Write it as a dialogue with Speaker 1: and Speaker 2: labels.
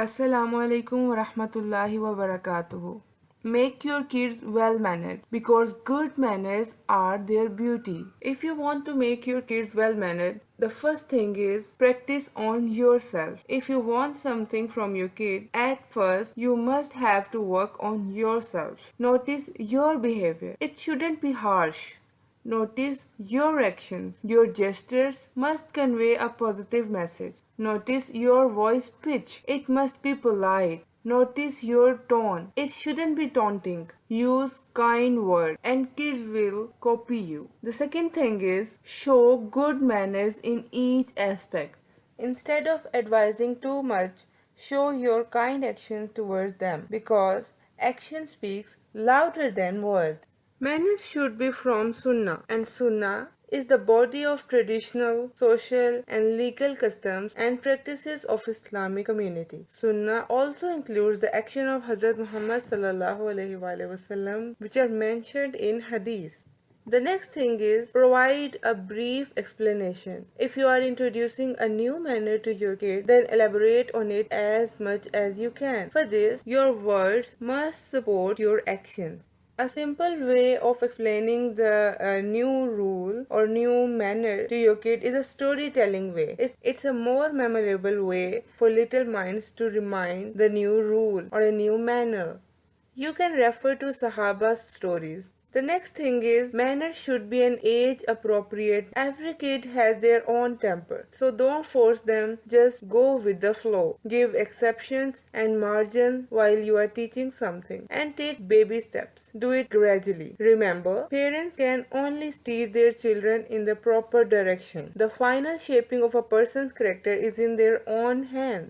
Speaker 1: Assalamu alaikum wa rahmatullahi wa barakatuhu. Make your kids well mannered because good manners are their beauty. If you want to make your kids well mannered, the first thing is practice on yourself. If you want something from your kid, at first you must have to work on yourself. Notice your behavior. It shouldn't be harsh. Notice your actions. Your gestures must convey a positive message. Notice your voice pitch. It must be polite. Notice your tone. It shouldn't be taunting. Use kind words and kids will copy you. The second thing is show good manners in each aspect. Instead of advising too much, show your kind actions towards them because action speaks louder than words. Manners should be from Sunnah, and Sunnah is the body of traditional, social, and legal customs and practices of Islamic community. Sunnah also includes the action of Hazrat Muhammad wasallam, which are mentioned in Hadith. The next thing is provide a brief explanation. If you are introducing a new manner to your kid, then elaborate on it as much as you can. For this, your words must support your actions. A simple way of explaining the new rule or new manner to your kid is a storytelling way. It's a more memorable way for little minds to remind the new rule or a new manner. You can refer to Sahaba's stories. The next thing is manners should be an age appropriate. Every kid has their own temper, so don't force them, just go with the flow. Give exceptions and margins while you are teaching something and take baby steps. Do it gradually. Remember, parents can only steer their children in the proper direction. The final shaping of a person's character is in their own hands.